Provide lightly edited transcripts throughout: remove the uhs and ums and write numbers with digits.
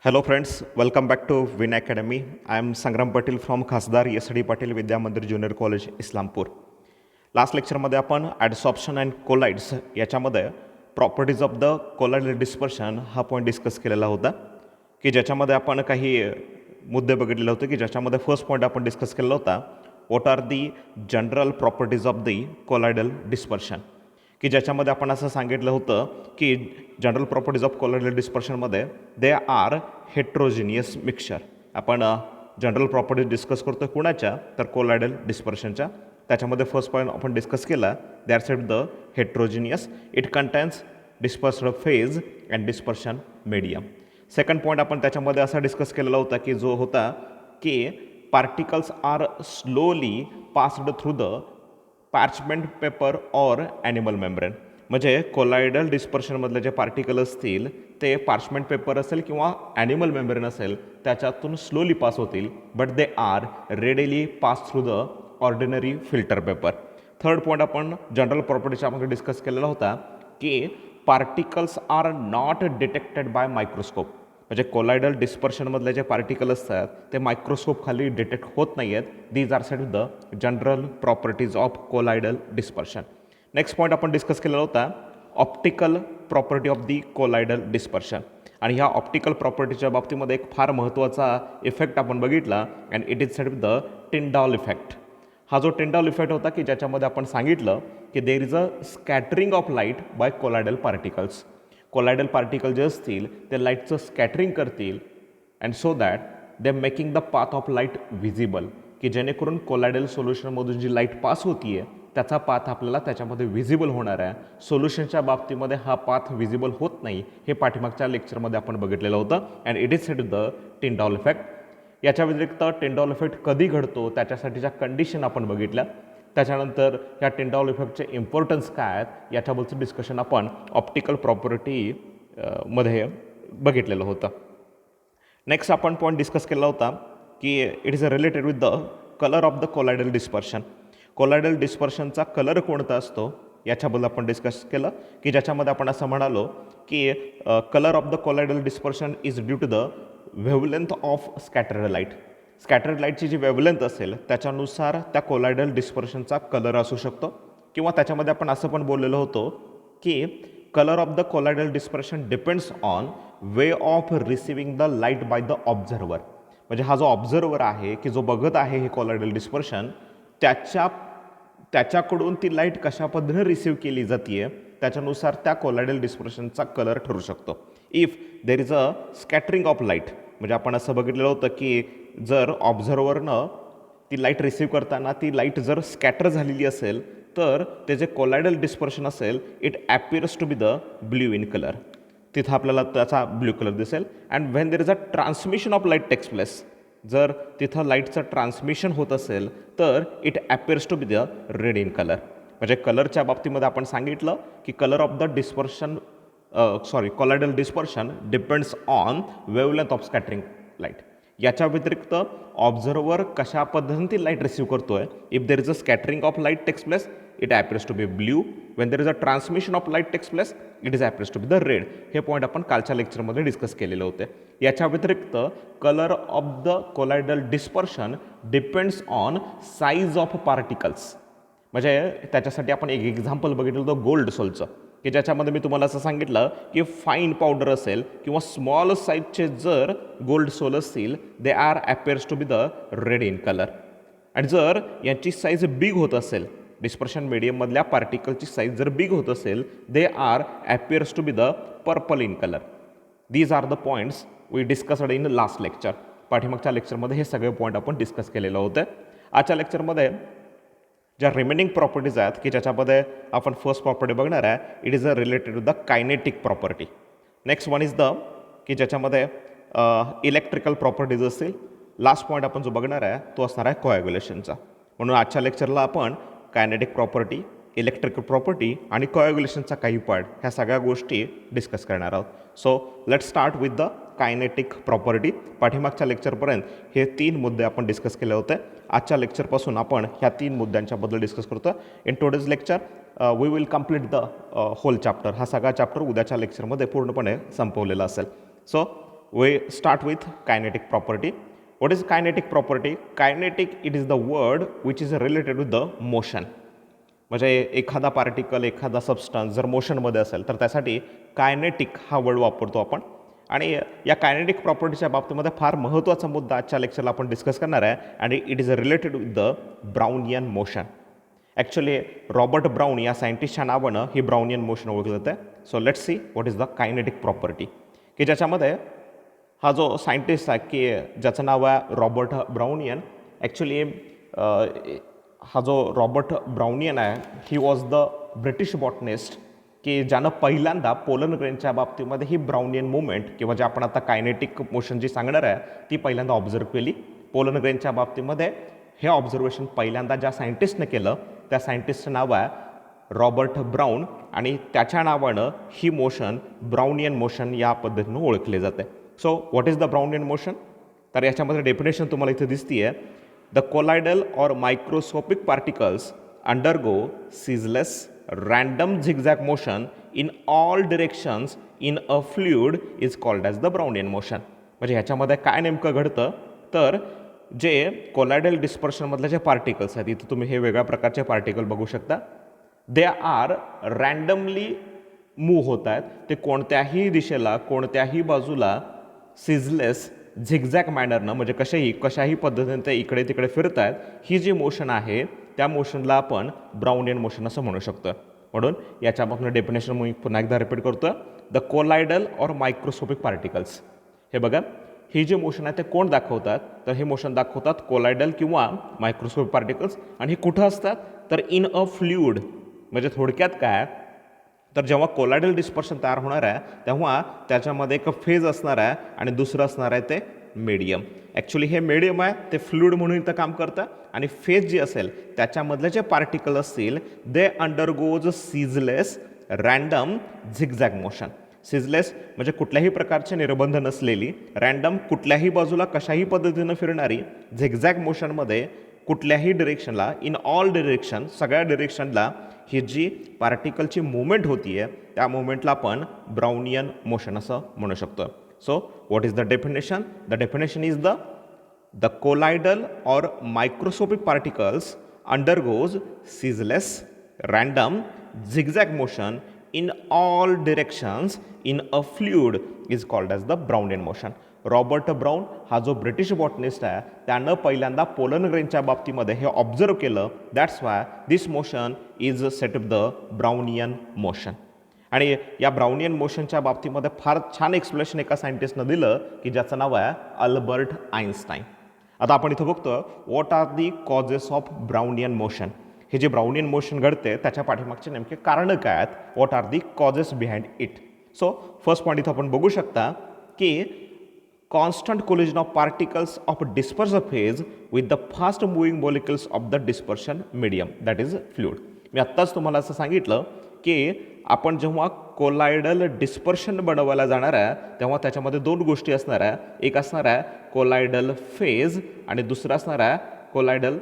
Hello friends, welcome back to Win Academy. I am Sangram Patil from खासदार S.D. Patil विद्या मंदिर junior college Islampur. Last लेक्चरमध्ये आपण ॲडसॉप्शन and collides याच्यामध्ये properties of the colloidal dispersion हा point discuss केलेला होता की ज्याच्यामध्ये आपण काही मुद्दे बघितलेले होते की ज्याच्यामध्ये फर्स्ट पॉईंट आपण डिस्कस केला होता what are the general properties of the colloidal dispersion की ज्याच्यामध्ये आपण असं सांगितलं होतं की जनरल प्रॉपर्टीज ऑफ कोलाइडल डिस्पर्शनमध्ये दे आर हेट्रोजिनियस मिक्सचर. आपण जनरल प्रॉपर्टीज डिस्कस करतो कुणाच्या तर कोलाइडल डिस्पर्शनच्या. त्याच्यामध्ये फर्स्ट पॉईंट आपण डिस्कस केला दे are set the heterogeneous it contains dispersed phase and dispersion medium. Second point आपण त्याच्यामध्ये असा डिस्कस केलेला होता की जो होता की particles are slowly passed through the parchment paper और ॲनिमल मेम्ब्रेन. म्हणजे कोलाइडल डिस्पर्शनमधले जे पार्टिकल असतील ते पार्चमेंट पेपर असेल किंवा ॲनिमल मेम्ब्रेन असेल त्याच्यातून स्लोली पास होतील but they are readily pass through the ordinary filter paper. Third point आपण जनरल प्रॉपर्टीच्या मध्ये डिस्कस केलेला होता की particles are not detected by microscope. म्हणजे कोलाइडल डिस्पर्शनमधले जे पार्टिकल असतात ते मायक्रोस्कोप खाली डिटेक्ट होत नाही आहेत. These are set the general properties of colloidal dispersion. Next point आपण डिस्कस केलेला होता optical property of the colloidal dispersion. आणि ह्या ऑप्टिकल प्रॉपर्टीच्या बाबतीमध्ये एक फार महत्त्वाचा इफेक्ट आपण बघितला and it is said the Tyndall effect. हा जो टिंडॉल इफेक्ट होता की ज्याच्यामध्ये आपण सांगितलं की there is a scattering of light by colloidal particles. Colloidal particle जे असतील ते लाईटचं स्कॅटरिंग करतील and so that they making the path of light visible. की जेणेकरून कोलाइडल सोल्युशनमधून जी लाईट पास होती आहे त्याचा पाथ आपल्याला त्याच्यामध्ये व्हिजिबल होणार आहे. सोल्युशनच्या बाबतीमध्ये हा पाथ व्हिजिबल होत नाही हे पाठीमागच्या लेक्चरमध्ये आपण बघितलेलं होतं and it is said the Tyndall effect. याच्या व्यतिरिक्त टिंडॉल इफेक्ट कधी घडतो त्याच्यासाठीच्या कंडिशन आपण बघितल्या. त्याच्यानंतर या टिंडॉल इफेक्टचे इम्पॉर्टन्स काय आहेत याच्याबद्दलचं डिस्कशन आपण ऑप्टिकल प्रॉपर्टी मध्ये बघितलेलं होतं. नेक्स्ट आपण पॉईंट डिस्कस केला होता की it is related with the colour of the colloidal dispersion. Colloidal डिस्पर्शनचा कलर कोणता असतो याच्याबद्दल आपण डिस्कस केलं की ज्याच्यामध्ये आपण असं म्हणालो की colour of the colloidal dispersion is due to the wavelength of scattered light. Scattered लाईटची जी वेव्हलेंथ असेल त्याच्यानुसार त्या कोलाइडल डिस्पर्शनचा कलर असू शकतो. किंवा त्याच्यामध्ये आपण असं पण बोललेलो होतो की colour of the colloidal dispersion depends on way of receiving the light by the observer. म्हणजे हा जो ऑब्झर्वर आहे की जो बघत आहे हे कोलाइडल डिस्पर्शन त्याच्याकडून ती लाईट कशा पद्धतीने रिसीव्ह केली जाते त्याच्यानुसार त्या कोलाइडल डिस्पर्शनचा कलर ठरू शकतो. If there is a scattering of light म्हणजे आपण असं बघितलेलं होतं की जर ऑब्झर्वरनं ती लाईट रिसीव्ह करताना ती लाईट जर स्कॅटर झालेली असेल तर ते जे कोलाइडल डिस्पर्शन असेल it appears to be the blue in colour. तिथं आपल्याला त्याचा ब्ल्यू कलर दिसेल. And when there is a transmission of light takes place जर तिथं लाईटचं ट्रान्समिशन होत असेल तर it appears to be the red in colour. म्हणजे कलरच्या बाबतीमध्ये आपण सांगितलं की colour of the dispersion colloidal dispersion depends on wavelength of scattering light. याच्या व्यतिरिक्त ऑब्झर्वर कशा पद्धतीने ती लाईट रिसीव्ह करतोय if there is a scattering of light takes place it appears to be blue. When there is a transmission of light takes place it is appears to be the red. हे point आपण कालच्या लेक्चरमध्ये discuss केलेले होते. याच्या व्यतिरिक्त colour of the colloidal dispersion depends on size of particles. म्हणजे त्याच्यासाठी आपण एक एक्झाम्पल बघितलं होतं गोल्ड सोलचं की ज्याच्यामध्ये मी तुम्हाला असं सांगितलं की फाईन पावडर असेल किंवा स्मॉल साईजचे जर गोल्ड सोल असतील they are appears to be the red in colour. आणि जर यांची साईज बिग होत असेल डिस्पर्शन मीडियममधल्या पार्टिकलची साईज जर बिग होत असेल they are appears to be the purple in colour. These are the points we discussed in last lecture. पाठीमागच्या लेक्चरमध्ये हे सगळे पॉईंट आपण डिस्कस केलेलं होतं. आजच्या लेक्चरमध्ये ज्या रिमेनिंग प्रॉपर्टीज आहेत की ज्याच्यामध्ये आपण फर्स्ट प्रॉपर्टी बघणार आहे it is a related to the kinetic property. Next one is the की ज्याच्यामध्ये इलेक्ट्रिकल प्रॉपर्टीज असतील. लास्ट पॉईंट आपण जो बघणार आहे तो असणार आहे कोॲग्युलेशनचा. म्हणून आजच्या लेक्चरला आपण कायनेटिक प्रॉपर्टी इलेक्ट्रिकल प्रॉपर्टी आणि कोॲग्युलेशनचा काही पार्ट ह्या सगळ्या गोष्टी डिस्कस करणार आहोत. So let start with the kinetic property. पाठीमागच्या लेक्चरपर्यंत हे 3 मुद्दे आपण डिस्कस केले होते. आजच्या लेक्चरपासून आपण ह्या 3 मुद्द्यांच्याबद्दल डिस्कस करतो. In today's lecture we will complete the whole chapter. हा सगळा चॅप्टर उद्याच्या लेक्चरमध्ये पूर्णपणे संपवलेला असेल. So we start with kinetic property. What is kinetic property? Kinetic, it is the word which is related with the motion. म्हणजे एखादा particle, एखादा सबस्टन्स जर मोशनमध्ये असेल तर त्यासाठी कायनेटिक हा वर्ड वापरतो आपण. आणि या कायनेटिक प्रॉपर्टीच्या बाबतीमध्ये फार महत्त्वाचा मुद्दा आजच्या लेक्चरला आपण डिस्कस करणार आहे आणि it is related with the Brownian motion. Actually Robert brown या सायंटिस्टच्या नावानं ही ब्राउनियन मोशन ओळखलं जातं. So let's see what is the kinetic property, की ज्याच्यामध्ये हा जो सायंटिस्ट आहे की ज्याचं नाव आहे रॉबर्ट ब्राउनियन. ॲक्च्युली हा जो रॉबर्ट ब्राउनियन आहे he was the British botanist की ज्यानं पहिल्यांदा पोलन ग्रेनच्या बाबतीमध्ये ही ब्राउनियन मुवमेंट किंवा जे आपण आता कायनेटिक मोशन जी सांगणार आहे ती पहिल्यांदा ऑब्झर्व केली. पोलन ग्रेनच्या बाबतीमध्ये हे ऑब्झर्वेशन पहिल्यांदा ज्या सायंटिस्टनं केलं त्या सायंटिस्टचं नाव आहे रॉबर्ट ब्राउन आणि त्याच्या नावानं ही मोशन ब्राउनियन मोशन या पद्धतीनं ओळखले जाते. So what is the Brownian motion? तर याच्यामध्ये डेफिनेशन तुम्हाला इथे दिसतीये. The colloidal or microscopic particles undergo ceaseless random zigzag motion in all directions in a fluid is called as the Brownian motion. म्हणजे ह्याच्यामध्ये काय नेमकं घडतं तर जे कोलायडल डिस्पर्शनमधले जे पार्टिकल्स आहेत, इथं तुम्ही हे वेगळ्या प्रकारचे पार्टिकल बघू शकता. दे आर रॅन्डमली मूव्ह होत आहेत. ते कोणत्याही दिशेला कोणत्याही बाजूला सिजलेस झिगझॅग मॅनरनं म्हणजे कशाही पद्धतीने ते इकडे तिकडे फिरत आहेत. ही जी मोशन आहे त्या मोशनला आपण ब्राउनियन मोशन असं म्हणू शकतो. म्हणून याच्यापासून डेफिनेशन मी पुन्हा एकदा रिपीट करतो. The colloidal or microscopic particles. हे बघा, ही जी मोशन आहे ते कोण दाखवतात तर हे मोशन दाखवतात कोलायडल किंवा मायक्रोस्कोपिक पार्टिकल्स. आणि हे कुठं असतात तर इन अ फ्लुइड. म्हणजे थोडक्यात काय तर जेव्हा कोलायडल डिस्पर्शन तयार होणार आहे तेव्हा त्याच्यामध्ये एक फेज असणार आहे आणि दुसरं असणार आहे ते मीडियम. ॲक्च्युली हे मीडियम आहे ते फ्लुइड म्हणून इथं काम करतं आणि फेज जी असेल त्याच्यामधले जे पार्टिकल असतील they undergoes ceaseless random zigzag motion. Ceaseless म्हणजे कुठल्याही प्रकारचे निर्बंध नसलेली, रॅन्डम कुठल्याही बाजूला कशाही पद्धतीनं फिरणारी, झिगझॅग मोशनमध्ये कुठल्याही डिरेक्शनला इन ऑल डिरेक्शन सगळ्या डिरेक्शनला ही जी पार्टिकलची मुवमेंट होती आहे त्या मुवमेंटला आपण ब्राउनियन मोशन असं म्हणू शकतो. So what is the definition? The definition is the colloidal or microscopic particles undergoes ceaseless random zigzag motion in all directions in a fluid is called as the Brownian motion. Robert brown हा जो British botanist आहे त्यानं पहिल्यांदा pollen ग्रेनच्या बाबतीमध्ये हे observe केलं. That's why this motion is set up the Brownian motion. आणि या ब्राउनियन मोशनच्या बाबतीमध्ये फार छान एक्सप्लेनेशन एका सायंटिस्टनं दिलं की ज्याचं नाव आहे अल्बर्ट आइन्स्टाईन. आता आपण इथं बघतो what are the causes of Brownian motion. हे जे ब्राउनियन मोशन घडते त्याच्या पाठीमागचे नेमके कारणं काय आहेत? What are the causes behind it? So first point इथं आपण बघू शकता की constant collision of particles of dispersion phase with the fast moving molecules of the dispersion medium that is fluid. मी आत्ताच तुम्हाला असं सांगितलं की आपण जेव्हा कोलायडल डिस्पर्शन बनवायला जाणार आहे तेव्हा त्याच्यामध्ये दोन गोष्टी असणार आहे. एक असणार आहे कोलायडल फेज आणि दुसरा असणार आहे colloidal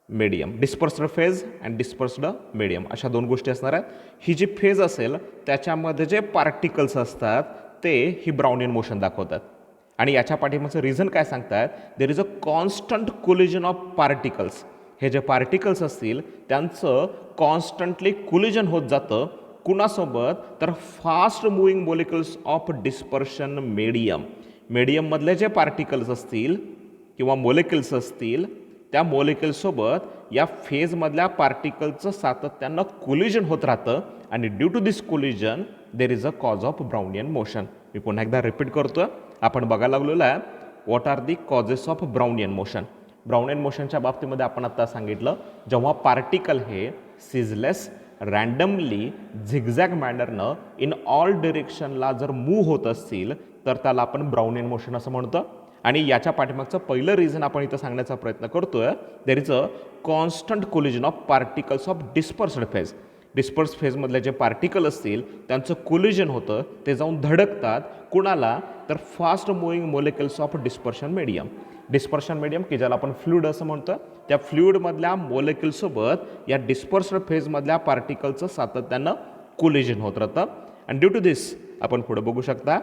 medium. Dispersed phase and dispersed medium अशा दोन गोष्टी असणार आहेत. ही जी फेज असेल त्याच्यामध्ये जे पार्टिकल्स असतात ते ही ब्राउनियन मोशन दाखवतात. आणि याच्या पाठीमागचं रिझन काय सांगतात? देर is a constant collision of particles. हे जे पार्टिकल्स असतील त्यांचं कॉन्स्टंटली कोलिजन होत जातं. कुणासोबत तर fast moving molecules of dispersion medium. मीडियममधले जे पार्टिकल्स असतील किंवा मॉलिक्युल्स असतील त्या मॉलिक्युल्ससोबत या फेजमधल्या पार्टिकलचं सातत्यानं कोलिजन होत राहतं आणि due to this collision there is a cause of Brownian motion. मी पुन्हा एकदा रिपीट करतो. आपण बघायला लागलेलं आहे what are the causes of Brownian motion. Brownian मोशनच्या बाबतीमध्ये आपण आता सांगितलं जेव्हा पार्टिकल हे सिजलेस रॅन्डमली झिगझॅग मॅनरनं इन ऑल डिरेक्शनला जर मूव्ह होत असतील तर त्याला आपण ब्राउनियन मोशन असं म्हणतो. आणि याच्या पाठीमागचं पहिलं रिझन आपण इथं सांगण्याचा प्रयत्न करतोय. There is a constant collision of particles of dispersed phase. Disperse फेजमधले जे पार्टिकल असतील त्यांचं कोलिजन होतं, ते जाऊन धडकतात कुणाला तर fast moving molecules of dispersion medium. Dispersion medium की ज्याला आपण फ्लुइड असं म्हणतो त्या फ्लुइडमधल्या मॉलिक्युल्ससोबत या डिस्पर्स्ड फेजमधल्या पार्टिकलचं सातत्यानं कोलिजन होत राहतं. आणि ड्यू टू दिस आपण पुढे बघू शकता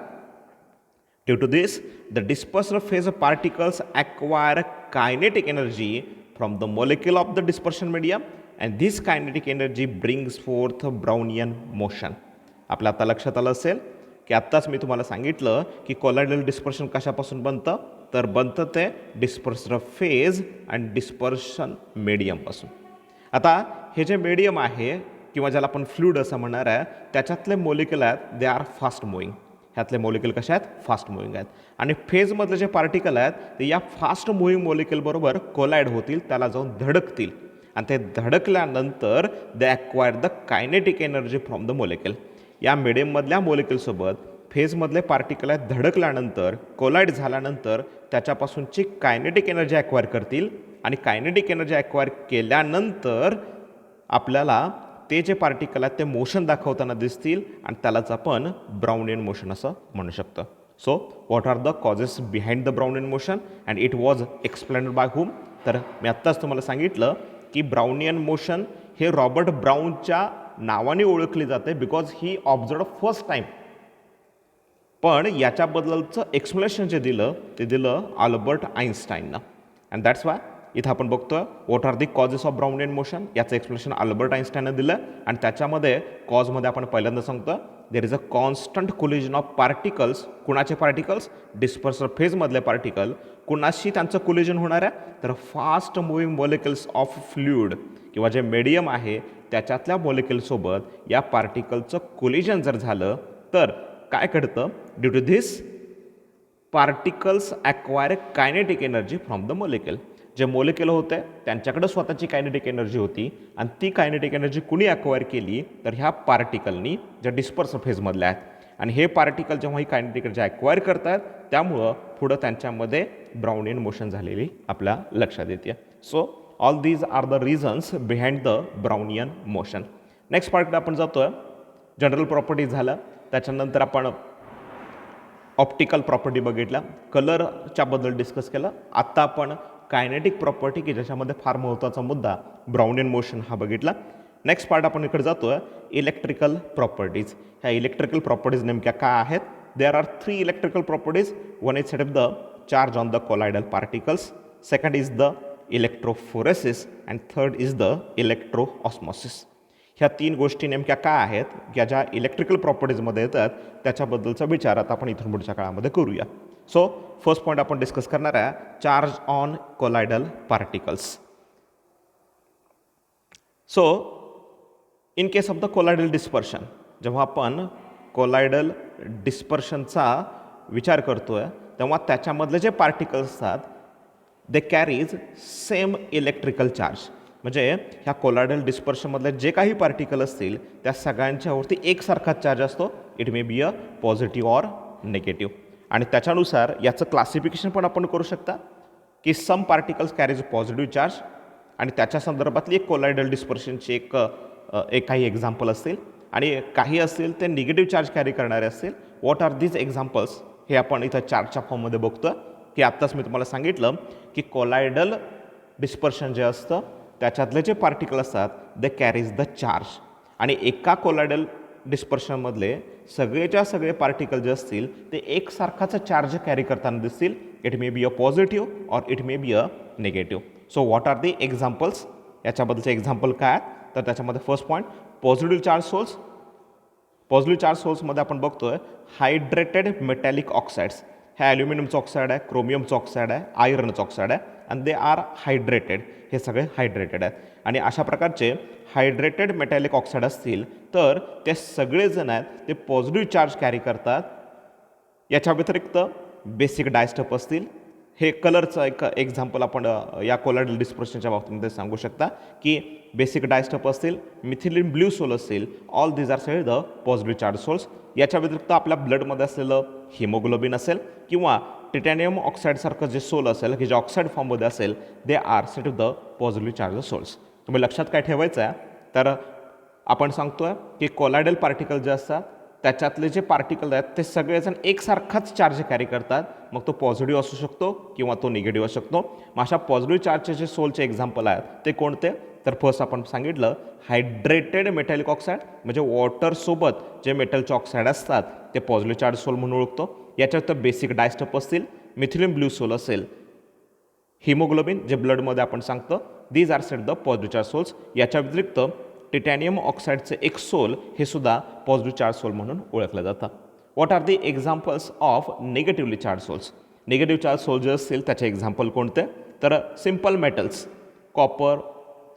Due to this, the dispersed phase particles acquire kinetic energy from the molecule of the dispersion medium and this kinetic energy brings forth Brownian motion. आपल्या आता लक्षात आलं असेल की आत्ताच मी तुम्हाला सांगितलं की कोलायडल डिस्पर्शन कशापासून बनतं, तर बनतं ते डिस्पर्स्ड फेज आणि डिस्पर्शन मीडियमपासून. आता हे जे मीडियम आहे किंवा ज्याला आपण फ्लुइड असं म्हणणार आहे त्याच्यातले मोलिक्युल आहेत दे आर फास्ट मुव्हिंग. ह्यातले मोलिक्युल कशा आहेत, फास्ट मुव्हिंग आहेत. आणि फेजमधले जे पार्टिकल आहेत ते या फास्ट मुव्हिंग मोलिक्युलबरोबर कोलाइड होतील, त्याला जाऊन धडकतील आणि ते धडकल्यानंतर they acquire the kinetic energy from the molecule. या मिडियममधल्या मोलिक्युलसोबत फेजमधले पार्टिकल आहेत धडकल्यानंतर कोलाइड झाल्यानंतर त्याच्यापासूनची कायनेटिक एनर्जी ॲक्वायर करतील आणि कायनेटिक एनर्जी ॲक्वायर केल्यानंतर आपल्याला ते जे पार्टिकल आहेत ते मोशन दाखवताना दिसतील आणि त्यालाच आपण ब्राउनियन मोशन असं म्हणू शकतो. So what are the causes behind the Brownian motion and it was explained by whom. तर मी आत्ताच तुम्हाला सांगितलं की ब्राउनियन मोशन हे रॉबर्ट ब्राउनच्या नावाने ओळखले जाते because he observe first time. पण याच्याबद्दलचं एक्सप्लेनेशन जे दिलं ते दिलं अल्बर्ट आइन्स्टाईननं अँड दॅट्स वाय इथं आपण बघतोय what are the causes of Brownian motion. याचं एक्सप्लेनेशन अल्बर्ट आइन्स्टाईननं दिलं आणि त्याच्यामध्ये कॉजमध्ये आपण पहिल्यांदा सांगतो देर is a constant collision of particles. कुणाचे पार्टिकल्स, डिस्पर्स्ड फेजमधले पार्टिकल. कुणाशी त्यांचं कोलिजन होणार आहे, तर fast moving molecules of fluid किंवा जे मीडियम आहे त्याच्यातल्या मॉलिक्युलसोबत या पार्टिकलचं कोलिजन जर झालं तर काय घडतं, due to this particles acquire kinetic energy from the molecule. जे मोलिक्युल होते त्यांच्याकडे स्वतःची कायनेटिक एनर्जी होती आणि ती कायनेटिक एनर्जी कुणी ॲक्वायर केली, तर ह्या पार्टिकलनी ज्या डिस्पर्स फेजमधले आहेत. आणि हे पार्टिकल जेव्हा ही कायनेटिक एनर्जी ॲक्वायर करतात त्यामुळं पुढं त्यांच्यामध्ये ब्राउनियन मोशन झालेली आपल्या लक्षात येते. So all these are the reasons behind the Brownian motion. Next पार्टकडे आपण जातोय. जनरल प्रॉपर्टीज झालं, त्याच्यानंतर आपण ऑप्टिकल प्रॉपर्टी बघितल्या, कलरच्याबद्दल डिस्कस केलं. आत्ता आपण कायनेटिक प्रॉपर्टी की ज्याच्यामध्ये फार महत्त्वाचा मुद्दा ब्राउनियन मोशन हा बघितला. नेक्स्ट पार्ट आपण इकडे जातोय इलेक्ट्रिकल प्रॉपर्टीज. ह्या इलेक्ट्रिकल प्रॉपर्टीज नेमक्या काय आहेत. There are 3 electrical properties. One is set of the charge on the colloidal particles, second is the electrophoresis and third is the electroosmosis. ह्या 3 गोष्टी नेमक्या काय आहेत या ज्या इलेक्ट्रिकल प्रॉपर्टीजमध्ये येतात त्याच्याबद्दलचा विचार आता आपण इथून पुढच्या काळामध्ये करूया. सो फर्स्ट पॉईंट आपण डिस्कस करणार आहे charge on colloidal particles. So in case of the colloidal dispersion, जेव्हा आपण कोलायडल डिस्पर्शनचा विचार करतोय तेव्हा त्याच्यामधले जे पार्टिकल्स असतात दे कॅरीज सेम इलेक्ट्रिकल चार्ज. म्हणजे ह्या कोलायडल डिस्पर्शनमधले जे काही पार्टिकल असतील त्या सगळ्यांच्यावरती एकसारखाच चार्ज असतो. It may be a positive or negative. आणि त्याच्यानुसार याचं क्लासिफिकेशन पण आपण करू शकता की some particles carries positive charge आणि त्याच्या संदर्भातली एक कोलायडल डिस्पर्शनची एक काही एक्झाम्पल असतील आणि काही असतील ते निगेटिव्ह चार्ज कॅरी करणारे असतील. व्हॉट आर दीज एक्झाम्पल्स हे आपण इथं चार्टच्या फॉर्ममध्ये बघतो की आत्ताच मी तुम्हाला सांगितलं की कोलायडल डिस्पर्शन जे असतं त्याच्यातले जे पार्टिकल असतात दे कॅरीज द चार्ज आणि एका कोलायडल डिस्पर्शनमधले सगळेच्या सगळे पार्टिकल जे असतील ते एकसारखाच चार्ज कॅरी करताना दिसतील. It may be a positive or it may be a negative. So what are the examples, याच्याबद्दलचे एक्झाम्पल काय तर त्याच्यामध्ये first point positive charge sols. Positive charge सोल्समध्ये आपण बघतोय हायड्रेटेड मेटॅलिक ऑक्साईड्स. हे ॲल्युमिनियमचं ऑक्साईड आहे, क्रोमियमचं ऑक्साईड आहे, आयर्नचं ऑक्साईड आहे आणि दे आर हायड्रेटेड. हे सगळे हायड्रेटेड आहेत आणि अशा प्रकारचे हायड्रेटेड मेटॅलिक ऑक्साईड असतील तर ते सगळेजण आहेत ते पॉझिटिव्ह चार्ज कॅरी करतात. याच्या व्यतिरिक्त बेसिक डायस्टफ असतील. हे कलरचं एक एक्झाम्पल आपण या कोलायडल डिस्पर्शनच्या बाबतीमध्ये सांगू शकता की बेसिक डायस्टफ असतील, मिथिलीन ब्ल्यू सोल असतील, all these are said the positive charge sols. याच्या व्यतिरिक्त आपल्या ब्लडमध्ये असलेलं हिमोग्लोबिन असेल किंवा टिटॅनियम ऑक्साईडसारखं जे सोल असेल की जे ऑक्साईड फॉर्ममध्ये असेल they are set the positive charge sols. तुम्ही लक्षात काय ठेवायचं आहे तर आपण सांगतोय की कोलायडल पार्टिकल जे असतात त्याच्यातले जे पार्टिकल आहेत ते सगळेजण एकसारखाच चार्ज कॅरी करतात. मग तो पॉझिटिव्ह असू शकतो किंवा तो निगेटिव्ह असू शकतो. मग अशा पॉझिटिव्ह चार्जचे जे सोलचे एक्झाम्पल आहेत ते कोणते तर फर्स्ट आपण सांगितलं हायड्रेटेड मेटॅलिक ऑक्साईड म्हणजे वॉटरसोबत जे मेटलचे ऑक्साईड असतात ते पॉझिटिव्ह चार्ज सोल म्हणून ओळखतो. याच्यात बेसिक डायस्टप असतील, मिथिलिन ब्लू सोल असेल, हिमोग्लोबिन जे ब्लडमध्ये आपण सांगतो, these are set the positive charge sols. याच्या व्यतिरिक्त टिटॅनियम ऑक्साईडचे एक सोल हे सुद्धा पॉझिटिव्ह चार्ज सोल म्हणून ओळखलं जातं. What are the examples of negatively charge sols? Negative charge sol जे असतील त्याचे एक्झाम्पल कोणते? तर simple metals, copper,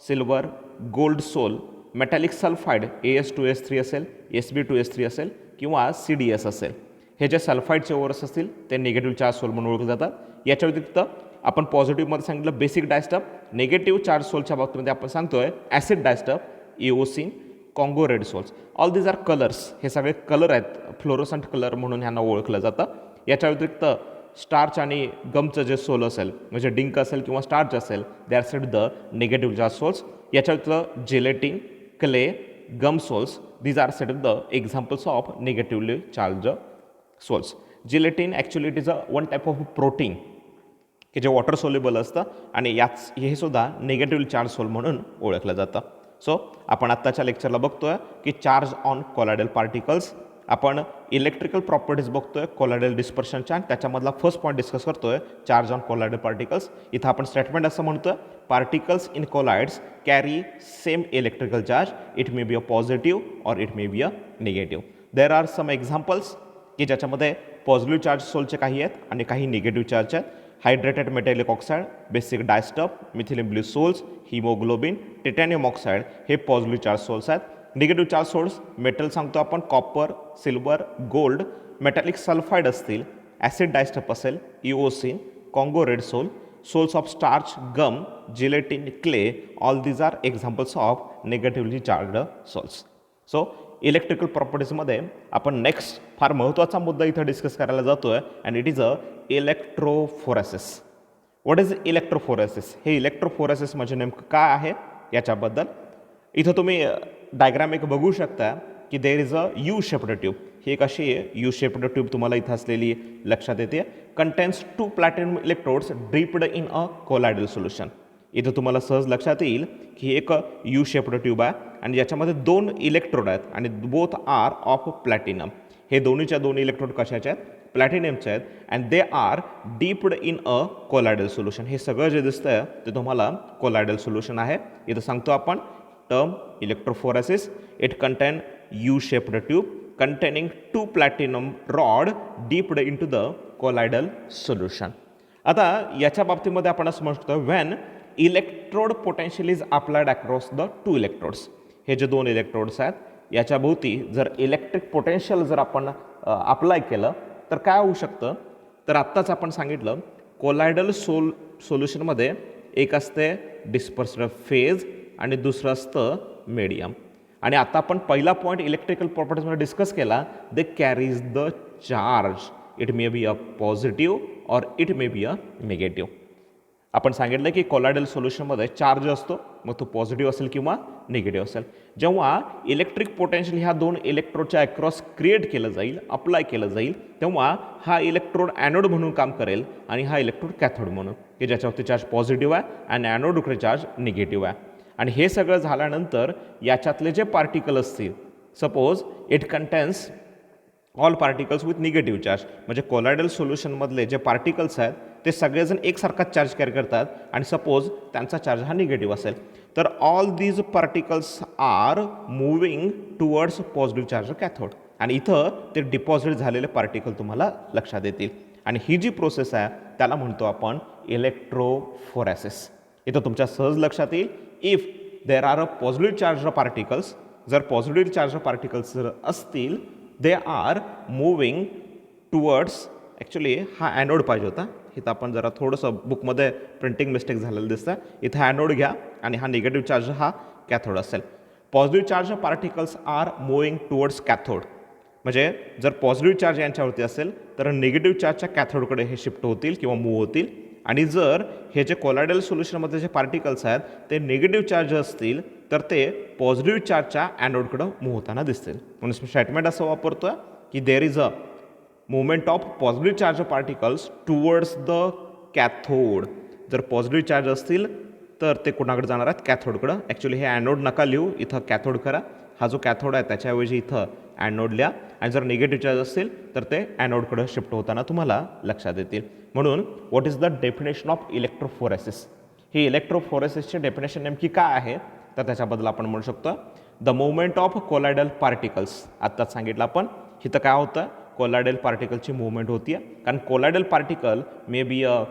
silver, gold sol, metallic sulphide AS2S3 असेल, SB2S3 असेल किंवा CDS असेल, हे जे सल्फाईडचे ओरस असतील ते निगेटिव्ह चार्ज सोल म्हणून ओळखले जातात. याच्या व्यतिरिक्त आपण पॉझिटिव्हमध्ये सांगितलं बेसिक डायस्टप, निगेटिव्ह चार्ज सोलच्या बाबतीमध्ये आपण सांगतोय acid dyestuff, eosin, Congo red sols. All these are colours, हे सगळे कलर आहेत, फ्लोरोसंट कलर म्हणून ह्यांना ओळखलं जातं. याच्या व्यतिरिक्त स्टार्च आणि गमचं जे सोल असेल, म्हणजे डिंक असेल किंवा स्टार्च असेल, they are set the negative charge sols. याच्या व्यतिरिक्त gelatin, clay, gum sols, these are set the examples of negatively charge sols. Gelatin actually it is one type of protein की जे वॉटर सोल्युबल असतं आणि हे सुद्धा negative charge soul म्हणून ओळखलं जातं. सो आपण आत्ताच्या लेक्चरला बघतोय की चार्ज ऑन कोलॉइडल पार्टिकल्स. आपण इलेक्ट्रिकल प्रॉपर्टीज बघतोय कोलॉइडल डिस्पर्शनच्या, आणि त्याच्यामधला फर्स्ट पॉईंट डिस्कस करतोय चार्ज ऑन कोलॉइडल पार्टिकल्स. इथं आपण स्टेटमेंट असं म्हणतोय, particles in colloids carry same electrical charge. It may be a positive or it may be a negative. There are some examples की ज्याच्यामध्ये पॉझिटिव्ह चार्ज सोलचे काही आहेत आणि काही निगेटिव्ह चार्ज आहेत. Hydrated metallic oxide, basic dyestuff, methylene blue souls, haemoglobin, titanium oxide हे positive charge sols आहेत. निगेटिव्ह चार्ज सोल्स मेटल सांगतो आपण copper, silver, gold, metallic sulphide असतील, ॲसिड डायस्टप असेल, eosin, Congo red sol, sols of starch, gum, gelatin, clay, all these are examples of negatively charge sols. So electrical प्रॉपर्टीजमध्ये आपण next फार महत्त्वाचा मुद्दा इथं डिस्कस करायला जातो आहे, and it is a electrophoresis. What is electrophoresis? हे इलेक्ट्रोफोरेसिस म्हणजे नेमकं काय आहे याच्याबद्दल इथं तुम्ही डायग्राम एक बघू शकता की there is a U shaped tube. ही एक अशी यू शेप्ड ट्यूब तुम्हाला इथं असलेली लक्षात येते. Contains 2 platinum electrodes dripped in a colloidal solution. इथं तुम्हाला सहज लक्षात येईल की एक यू शेप्ड ट्यूब आहे आणि याच्यामध्ये 2 इलेक्ट्रोड आहेत आणि बोथ आर ऑफ प्लॅटिनम. हे दोन्हीच्या दोन्ही इलेक्ट्रोड कशाचे आहेत? प्लॅटिनमचे आहेत, and they are dipped in a colloidal solution. हे सगळं जे दिसतंय ते तुम्हाला कोलॉइडल सोल्युशन आहे. इथं सांगतो आपण term electrophoresis. It content you shaped tube containing 2 platinum rod dipped into the colloidal solution. आता याच्या बाबतीमध्ये आपण असं म्हणतो when electrode potential is applied across the 2 electrodes. हे जे 2 इलेक्ट्रोड्स आहेत याच्या भोवती जर इलेक्ट्रिक पोटेन्शियल जर आपण अप्लाय केलं तर काय होऊ शकतं? तर आत्ताच आपण सांगितलं कोलॉइडल सोल्युशनमध्ये एक असते डिस्पर्स्ड फेज आणि दुसरं असतं मीडियम. आणि आता आपण पहिला पॉईंट इलेक्ट्रिकल प्रॉपर्टीजमध्ये डिस्कस केला, they carries the charge. It may be a positive or it may be a negative. आपण सांगितलं की कोलॉइडल सोल्युशनमध्ये चार्ज असतो, मग तो पॉझिटिव्ह असेल किंवा निगेटिव्ह असेल. जेव्हा इलेक्ट्रिक पोटेन्शियल ह्या 2 इलेक्ट्रोडच्या अक्रॉस क्रिएट केलं जाईल, अप्लाय केलं जाईल, तेव्हा हा इलेक्ट्रोड ॲनोड म्हणून काम करेल आणि हा इलेक्ट्रोड कॅथोड म्हणून, की ज्याच्यावरती चार्ज पॉझिटिव्ह आहे आणि ॲनोडकडे चार्ज निगेटिव्ह आहे. आणि हे सगळं झाल्यानंतर याच्यातले जे पार्टिकल असतील, suppose it contains all particles with negative charge, म्हणजे कोलॉइडल सोल्युशनमधले जे पार्टिकल्स आहेत ते सगळेजण एकसारखाच चार्ज कॅरी करतात आणि सपोज त्यांचा चार्ज हा निगेटिव्ह असेल, तर all these particles are moving towards positive charge cathode. आणि इथं ते डिपॉझिट झालेले पार्टिकल तुम्हाला लक्षात येतील. आणि ही जी प्रोसेस आहे त्याला म्हणतो आपण इलेक्ट्रोफोरेसिस. इथं तुमच्या सहज लक्षात येईल, if there are a positive charge particles, जर पॉझिटिव्ह चार्ज पार्टिकल्स जर असतील, they R moving towards, actually हा ॲनोड पाहिजे होता, इथं आपण जरा थोडंसं बुकमध्ये प्रिंटिंग मिस्टेक झालेलं दिसतं. इथं ॲनोड घ्या आणि हा निगेटिव्ह चार्ज हा कॅथोड असेल. Positive charge particles are moving towards cathode, म्हणजे जर पॉझिटिव्ह चार्ज यांच्यावरती असेल तर निगेटिव्ह चार्जच्या कॅथोडकडे हे शिफ्ट होतील किंवा मूव्ह होतील. आणि जर हे जे कोलॉइडल सोल्युशनमध्ये जे पार्टिकल्स आहेत ते निगेटिव्ह चार्ज असतील तर ते पॉझिटिव्ह चार्जच्या ॲनोडकडं मूव्ह होताना दिसतील. म्हणून स्टेटमेंट असं वापरतो की there is a movement of positive charge particles towards the cathode. जर पॉझिटिव्ह चार्ज असतील तर ते कुणाकडे जाणार आहेत? कॅथोडकडं. ॲक्च्युली हे ॲनोड नका लिहू, इथं कॅथोड करा. हा जो कॅथोड आहे त्याच्याऐवजी इथं ॲनोड लिहा आणि जर निगेटिव्ह चार्ज असेल तर ते ॲनोडकडे शिफ्ट होताना तुम्हाला लक्षात येतील. म्हणून what is the definition of electrophoresis. ही इलेक्ट्रोफोरेसिसची डेफिनेशन नेमकी काय आहे तर त्याच्याबद्दल आपण म्हणू शकतो the movement of colloidal particles. आत्ताच सांगितलं आपण इथं काय होतं कोलायडल पार्टिकलची मुवमेंट होती आहे कारण कोलायडल particle may be a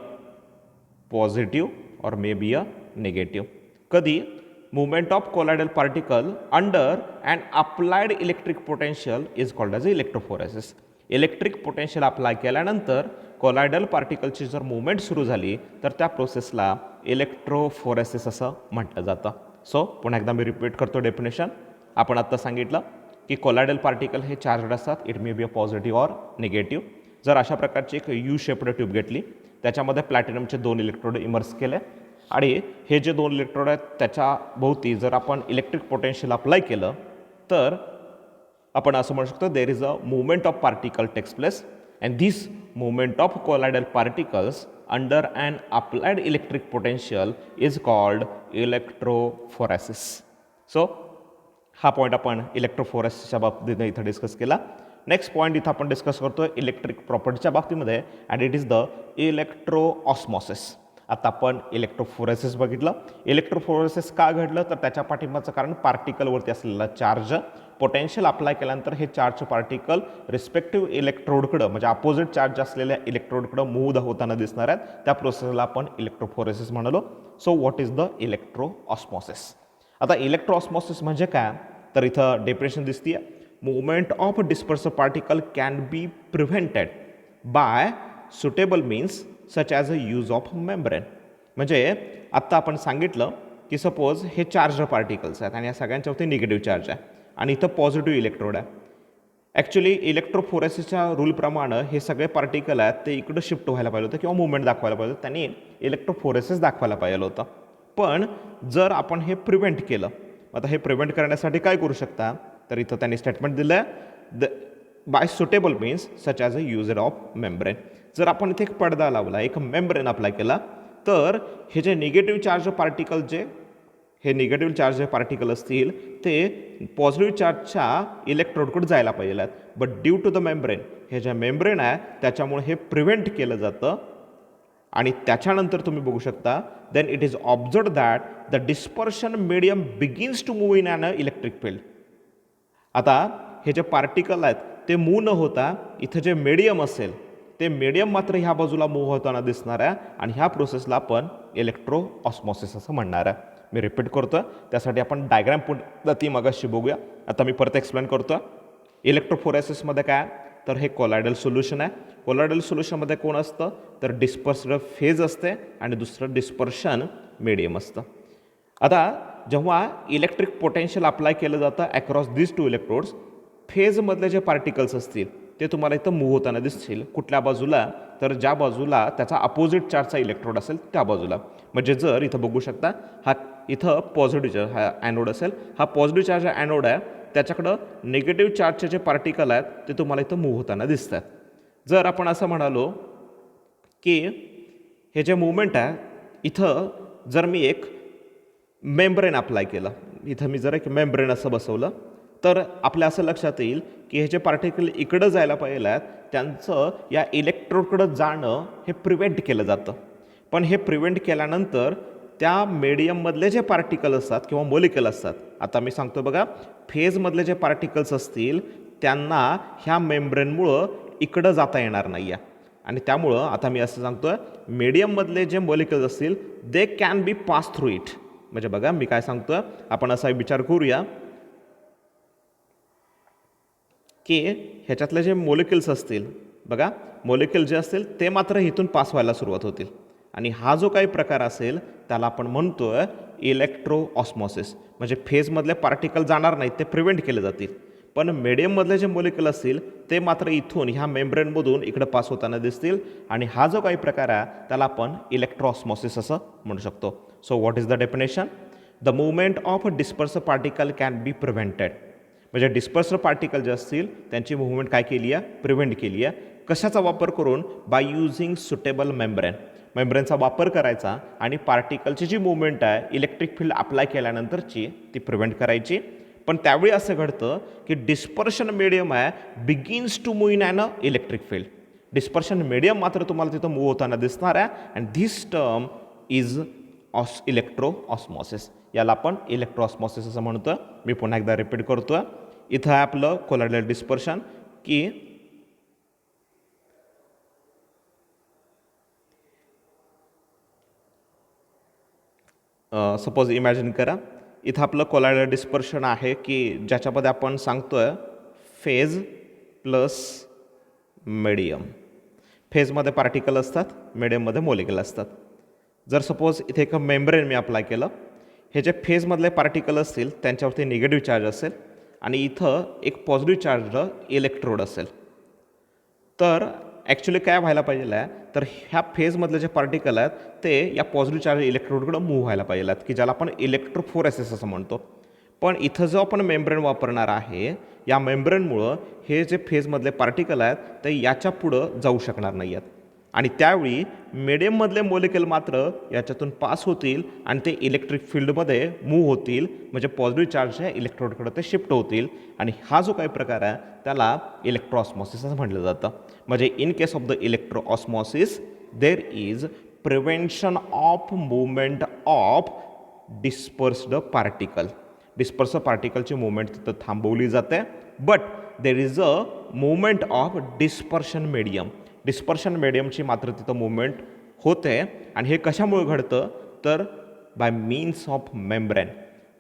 positive और मे बी अ निगेटिव्ह. कधी movement of colloidal particle under an applied electric potential is called as electrophoresis. Electric potential apply केल्यानंतर कोलायडल पार्टिकलची जर मुवमेंट सुरू झाली तर त्या प्रोसेसला इलेक्ट्रोफोरेसिस असं म्हटलं जातं. सो पुन्हा एकदा मी रिपीट करतो डेफिनेशन. आपण आत्ता सांगितलं की कोलायडल पार्टिकल हे चार्जड असतात. It may be a positive or negative. जर अशा प्रकारची एक यू शेप्ड ट्यूब घेतली त्याच्यामध्ये प्लॅटिनमचे 2 इलेक्ट्रोड इमर्स केले आणि हे जे 2 इलेक्ट्रोड आहेत त्याच्या भोवती जर आपण इलेक्ट्रिक पोटेन्शियल अप्लाय केलं तर आपण असं म्हणू शकतो there is a movement of particle takes place and this movement of colloidal particles under and applied electric potential is called electrophoresis. So हा पॉईंट आपण इलेक्ट्रोफोरेसिसच्या बाबतीत इथं डिस्कस केला. नेक्स्ट पॉईंट इथं आपण डिस्कस करतो इलेक्ट्रिक प्रॉपर्टीच्या बाबतीमध्ये and it is the electro osmosis. आता आपण इलेक्ट्रोफोरेसिस बघितलं. इलेक्ट्रोफोरेसिस का घडलं तर त्याच्या पाठिंबाचं कारण पार्टिकलवरती असलेला चार्ज पोटेन्शियल अप्लाय केल्यानंतर हे चार्ज पार्टिकल रिस्पेक्टिव्ह इलेक्ट्रोडकडं म्हणजे अपोजिट चार्ज असलेल्या इलेक्ट्रोडकडं मूव्ह होताना दिसणार आहेत. त्या प्रोसेसला आपण इलेक्ट्रोफोरेसिस म्हणालो. So what is the electro osmosis. आता इलेक्ट्रो ऑस्मॉसिस म्हणजे काय तर इथं डेफिनेशन दिसतीये movement of dispersive particle can be prevented by suitable means such as a use of membrane. म्हणजे आत्ता आपण सांगितलं की सपोज हे चार्ज पार्टिकल्स आहेत आणि या सगळ्यांच्यावरती निगेटिव्ह चार्ज आहे आणि इथं पॉझिटिव्ह इलेक्ट्रोड आहे. ॲक्च्युली इलेक्ट्रोफोरेसिसच्या रूलप्रमाणे हे सगळे पार्टिकल आहेत ते इकडं शिफ्ट व्हायला पाहिजे होतं किंवा मुवमेंट दाखवायला पाहिजे होतं. त्यांनी इलेक्ट्रोफोरेसिस दाखवायला पाहिजे होतं. पण जर आपण हे प्रिव्हेंट केलं आता हे प्रिव्हेंट करण्यासाठी काय करू शकता तर इथं त्यांनी स्टेटमेंट दिलं आहे bye suitable means such as a user of membrane. जर आपण इथे एक पडदा लावला एक मेम्ब्रेन अप्लाय केला तर हे जे निगेटिव्ह चार्ज पार्टिकल हे निगेटिव्ह चार्ज पार्टिकल असतील ते पॉझिटिव्ह चार्जच्या इलेक्ट्रोडकडे जायला पाहिजे आहेत. But due to the membrane हे जे मेम्ब्रेन आहे त्याच्यामुळे हे प्रिव्हेंट केलं जातं आणि त्याच्यानंतर तुम्ही बघू शकता then it is observed that the dispersion medium begins to move in an electric field. आता हे जे पार्टिकल आहेत ते मूव्ह न होता इथं जे मीडियम असेल ते मीडियम मात्र ह्या बाजूला मूव्ह होताना दिसणार आहे आणि ह्या प्रोसेसला आपण इलेक्ट्रो ऑस्मॉसिस असं म्हणणार आहे. मी रिपीट करतो त्यासाठी आपण डायग्राम पद्धती मगाशी बघूया. आता मी परत एक्सप्लेन करतो. इलेक्ट्रोफोरेसिसमध्ये काय तर हे कोलायडल सोल्युशन आहे. कोलायडल सोल्युशनमध्ये कोण असतं तर डिस्पर्स्ड फेज असते आणि दुसरं डिस्पर्शन मीडियम असतं. आता जेव्हा इलेक्ट्रिक पोटेन्शियल अप्लाय केलं जातं अक्रॉस दिस 2 इलेक्ट्रोड्स फेजमधले जे पार्टिकल्स असतील ते तुम्हाला इथं मूव्ह होताना दिसतील. कुठल्या बाजूला तर ज्या बाजूला त्याचा अपोजिट चार्जचा इलेक्ट्रोड असेल त्या बाजूला. म्हणजे जर इथं बघू शकता हा इथं पॉझिटिव्ह चार्ज हा ॲनोड असेल हा पॉझिटिव्ह चार्ज ॲनोड आहे त्याच्याकडं निगेटिव्ह चार्जचे जे पार्टिकल आहेत ते तुम्हाला इथं मूव्ह होताना दिसतात. जर आपण असं म्हणालो की हे जे मुवमेंट आहे इथं जर मी एक मेम्ब्रेन अप्लाय केलं इथं मी जर एक मेम्ब्रेन असं बसवलं तर आपल्या असं लक्षात येईल की हे जे पार्टिकल इकडं जायला पाहिजे आहेत त्यांचं या इलेक्ट्रोडकडं जाणं हे प्रिव्हेंट केलं जातं. पण हे प्रिव्हेंट केल्यानंतर त्या मीडियममधले जे पार्टिकल असतात किंवा मोलिक्युल असतात आता मी सांगतो बघा फेजमधले जे पार्टिकल्स असतील त्यांना ह्या मेम्ब्रेनमुळं इकडं जाता येणार नाही आहे आणि त्यामुळं आता मी असं सांगतो मीडियममधले जे मोलिक्युल्स असतील they can be pass through it. म्हणजे बघा मी काय सांगतो आपण असा विचार करूया की ह्याच्यातले जे मोलिक्युल्स असतील बघा मोलिक्युल जे असतील ते मात्र इथून पास व्हायला सुरुवात होतील आणि हा जो काही प्रकार असेल त्याला आपण म्हणतोय इलेक्ट्रो ऑस्मॉसिस. म्हणजे फेजमधले पार्टिकल जाणार नाहीत ते प्रिव्हेंट केले जातील पण मीडियममधले जे मोलिक्युल असतील ते मात्र इथून ह्या मेम्ब्रेनमधून इकडे पास होताना दिसतील आणि हा जो काही प्रकार आहे त्याला आपण इलेक्ट्रो ऑस्मॉसिस असं म्हणू शकतो. So what is the definition the movement of dispersed particle can be prevented. म्हणजे डिस्पर्स्ड पार्टिकल जे असतील त्यांची मुवमेंट काय केली आहे प्रिव्हेंट केली आहे. कशाचा वापर करून बाय युझिंग सुटेबल मेम्ब्रेन. मेम्ब्रेनचा वापर करायचा आणि पार्टिकलची जी मुवमेंट आहे इलेक्ट्रिक फील्ड अप्लाय केल्यानंतरची ती प्रिव्हेंट करायची. पण त्यावेळी असं घडतं की डिस्पर्शन मीडियम आहे begins to move in an electric field. Dispersion medium मात्र तुम्हाला तिथं मूव्ह होताना दिसणार आहे. And this term is electro osmosis. याला आपण इलेक्ट्रो ऑस्मॉसिस असं म्हणतो. मी पुन्हा एकदा रिपीट करतो आहे. इथं आहे आपलं कोलायडल डिस्पर्शन की सपोज इमॅजिन करा इथं आपलं कोलायडल डिस्पर्शन आहे की ज्याच्यामध्ये आपण सांगतोय फेज प्लस मीडियम. फेजमध्ये पार्टिकल असतात, मीडियममध्ये मोलिक्युल असतात. जर सपोज इथे एक मेम्ब्रेन मी अप्लाय केलं, हे जे फेजमधले पार्टिकल असतील त्यांच्यावरती निगेटिव्ह चार्ज असेल आणि इथं एक पॉझिटिव्ह चार्ज इलेक्ट्रोड असेल. तर ॲक्च्युली काय व्हायला पाहिजे आहे, तर ह्या फेजमधले जे पार्टिकल आहेत ते या पॉझिटिव्ह चार्ज इलेक्ट्रोडकडं मूव्ह व्हायला पाहिजे आहेत, की ज्याला आपण इलेक्ट्रोफोरेसिस असं म्हणतो. पण इथं जो आपण मेम्ब्रेन वापरणार आहे, या मेम्ब्रेनमुळं हे जे फेजमधले पार्टिकल आहेत ते याच्या पुढं जाऊ शकणार नाही आहेत. आणि त्यावेळी मीडियममधले मोलिक्युल मात्र याच्यातून पास होतील आणि ते इलेक्ट्रिक फील्डमध्ये मूव्ह होतील, म्हणजे पॉझिटिव्ह चार्ज या इलेक्ट्रोडकडे ते शिफ्ट होतील. आणि हा जो काही प्रकार आहे त्याला इलेक्ट्रो ऑस्मॉसिस असं म्हटलं जातं. म्हणजे in case of the electro osmosis there is prevention of movement of dispersed particle. Disperse पार्टिकलची मूवमेंट तिथं थांबवली जाते. But there is a movement of dispersion medium. Dispersion मीडियमची मात्र तिथं मूवमेंट होते. आणि हे कशामुळे घडतं, तर बाय मीन्स ऑफ मेम्ब्रेन.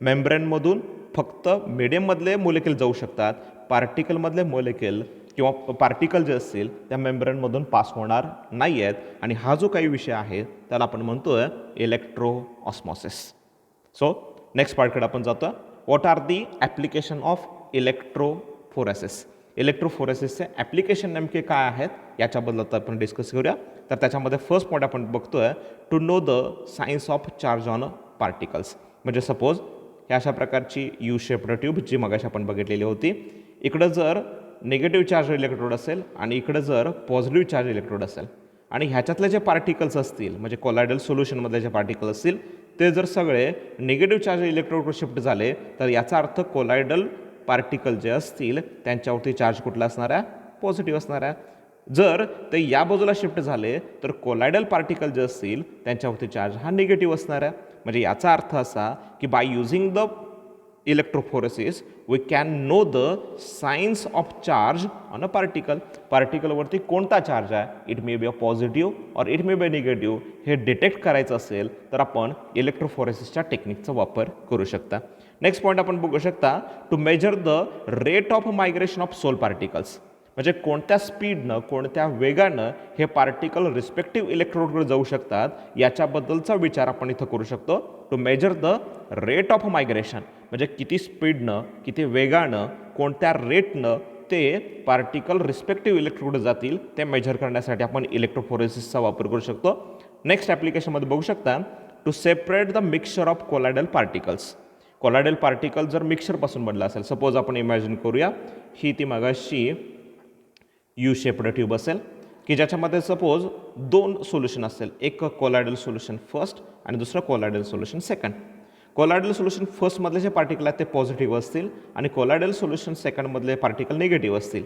मेम्ब्रेनमधून फक्त मीडियममधले मोलिक्युल जाऊ शकतात. पार्टिकलमधले मोलिक्युल किंवा पार्टिकल जे असतील त्या मेम्ब्रेनमधून पास होणार नाही आहेत. आणि हा जो काही विषय आहे त्याला आपण म्हणतो आहे इलेक्ट्रो ऑस्मॉसिस. सो नेक्स्ट पार्टकडे आपण जातो. What are the application of electrophoresis. इलेक्ट्रोफोरेसिसचे ॲप्लिकेशन नेमके काय आहेत याच्याबद्दल आता आपण डिस्कस करूया. तर त्याच्यामध्ये फर्स्ट पॉईंट आपण बघतोय to know the science of charge on particles. म्हणजे सपोज ह्या अशा प्रकारची यू शेप्ड ट्यूब जी मगाशी आपण बघितलेली होती, इकडं जर निगेटिव्ह चार्ज इलेक्ट्रोड असेल आणि इकडं जर पॉझिटिव्ह चार्ज इलेक्ट्रोड असेल आणि ह्याच्यातले जे पार्टिकल्स असतील म्हणजे कोलायडल सोल्युशनमधले जे पार्टिकल असतील ते जर सगळे निगेटिव्ह चार्ज इलेक्ट्रोडवर शिफ्ट झाले तर याचा अर्थ कोलायडल पार्टिकल जे असतील त्यांच्यावरती चार्ज कुठला असणार आहे, पॉझिटिव्ह असणार आहे. जर ते या बाजूला शिफ्ट झाले तर कोलायडल पार्टिकल जे असतील त्यांच्यावरती चार्ज हा निगेटिव्ह असणार आहे. म्हणजे याचा अर्थ असा की by using the electrophoresis we can know the science of charge on a particle. पार्टिकलवरती कोणता चार्ज आहे, it may be a positive or it may be negative, हे डिटेक्ट करायचं असेल तर आपण इलेक्ट्रोफोरेसिसच्या टेक्निकचा वापर करू शकता. नेक्स्ट पॉईंट आपण बघू शकता to measure the rate of migration of sol particles. म्हणजे कोणत्या स्पीडनं कोणत्या वेगानं हे पार्टिकल रिस्पेक्टिव्ह इलेक्ट्रोडकडे जाऊ शकतात याच्याबद्दलचा विचार आपण इथं करू शकतो. To measure the rate of migration म्हणजे किती स्पीडनं किती वेगानं कोणत्या रेटनं ते पार्टिकल रिस्पेक्टिव्ह इलेक्ट्रोडकडे जातील ते मेजर करण्यासाठी आपण इलेक्ट्रोफोरेसिसचा वापर करू शकतो. नेक्स्ट ॲप्लिकेशनमध्ये बघू शकता to separate the mixture of colloidal particles. Colloidal particle जर मिक्सचरपासून बनला असेल, सपोज आपण इमॅजिन करूया ही ती मगाशी यू शेप्ड ट्यूब असेल की ज्याच्यामध्ये सपोज दोन सोल्युशन असेल, एक कोलायडल सोल्युशन फर्स्ट आणि दुसरं कोलायडल सोल्युशन सेकंड. कोलायडल सोल्युशन फर्स्टमधले जे पार्टिकल आहेत ते पॉझिटिव्ह असतील आणि कोलायडल सोल्युशन सेकंडमधले पार्टिकल निगेटिव्ह असतील.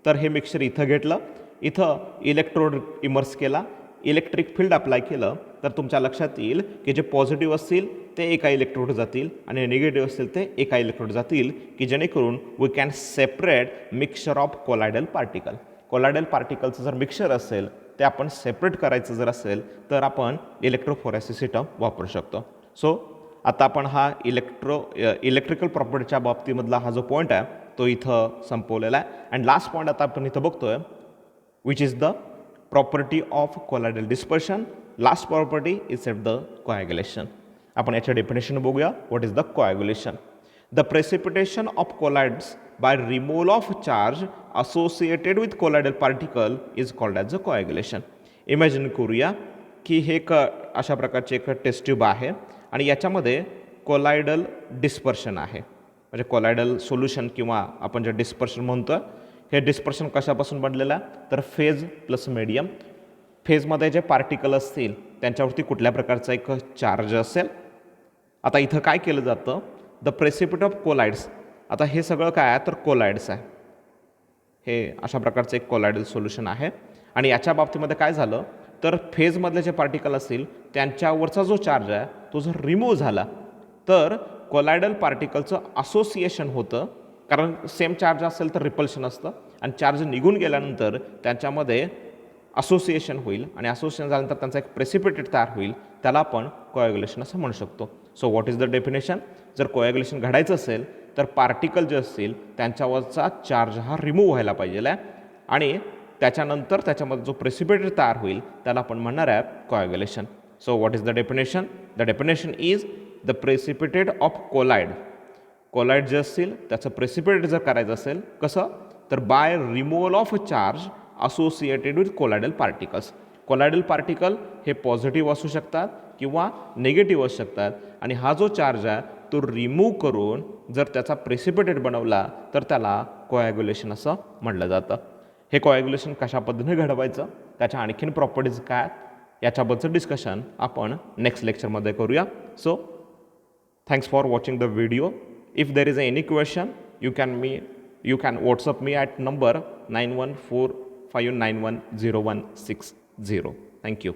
तर हे मिक्सचर इथं घेतलं, इथं इलेक्ट्रोड इमर्स केला, इलेक्ट्रिक फील्ड अप्लाय केलं तर तुमच्या लक्षात येईल की जे पॉझिटिव्ह असतील ते एका इलेक्ट्रोड जातील आणि निगेटिव्ह असतील ते एका इलेक्ट्रोड जातील, की जेणेकरून we can separate mixture of colloidal particle. Colloidal पार्टिकलचं जर मिक्सचर असेल ते आपण सेपरेट करायचं जर असेल तर आपण इलेक्ट्रोफोरेसिस टर्म वापरू शकतो. सो आता आपण हा इलेक्ट्रिकल प्रॉपर्टीच्या बाबतीमधला हा जो पॉईंट आहे तो इथं संपवलेला आहे. अँड लास्ट पॉईंट आता आपण इथं बघतोय which is the property of colloidal dispersion. Last property is at the coagulation. आपण याच्या डेफिनेशन बघूया. What is the coagulation? The precipitation of colloids by removal of charge associated with colloidal particle is called as a coagulation. Imagine करूया की हे एक अशा प्रकारचे एक टेस्ट ट्यूब आहे आणि याच्यामध्ये कोलायडल डिस्पर्शन आहे. म्हणजे कोलायडल सोल्युशन किंवा आपण जे डिस्पर्शन म्हणतो हे डिस्पर्शन कशापासून बनलेलं आहे, तर फेज प्लस मीडियम. फेजमध्ये जे पार्टिकल असतील त्यांच्यावरती कुठल्या प्रकारचा एक चार्ज असेल. आता इथं काय केलं जातं, द प्रेसिपिट ऑफ कोलाइड्स. आता हे सगळं काय आहे तर कोलाइड्स आहे. हे अशा प्रकारचं एक कोलायडल सोल्युशन आहे आणि याच्या बाबतीमध्ये काय झालं तर फेजमधले जे पार्टिकल असतील त्यांच्यावरचा जो चार्ज आहे तो जर रिमूव्ह झाला तर कोलायडल पार्टिकलचं असोसिएशन होतं, कारण सेम चार्ज असेल तर रिपल्शन असतं आणि चार्ज निघून गेल्यानंतर त्यांच्यामध्ये असोसिएशन होईल आणि असोसिएशन झाल्यानंतर त्यांचा एक प्रेसिपिटेट तयार होईल, त्याला आपण कोॲग्युलेशन असं म्हणू शकतो. So what is the definition? जर कोॲग्युलेशन घडायचं असेल तर पार्टिकल जे असतील त्यांच्यावरचा चार्ज हा रिमूव्ह व्हायला पाहिजे आहे आणि त्याच्यानंतर त्याच्यामध्ये जो प्रेसिपिटेट तयार होईल त्याला आपण म्हणणार आहे coagulation. So what is the definition? The definition is the precipitate of colloid. Colloid जे असतील त्याचं प्रेसिपिटेट जर करायचं असेल कसं तर by removal of charge associated with colloidal particles. Colloidal particle हे पॉझिटिव्ह असू शकतात किंवा निगेटिव्ह असू शकतात आणि हा जो चार्ज आहे तो रिमूव्ह करून जर त्याचा प्रेसिपिटेट बनवला तर त्याला कोॲग्युलेशन असं म्हटलं जातं. हे कोॲग्युलेशन कशा पद्धतीने घडवायचं, त्याच्या आणखीन प्रॉपर्टीज काय याच्याबद्दलचं डिस्कशन आपण नेक्स्ट लेक्चरमध्ये करूया. So thanks for watching the video. If there is any question, you can WhatsApp me at number 9145910160. Thank you.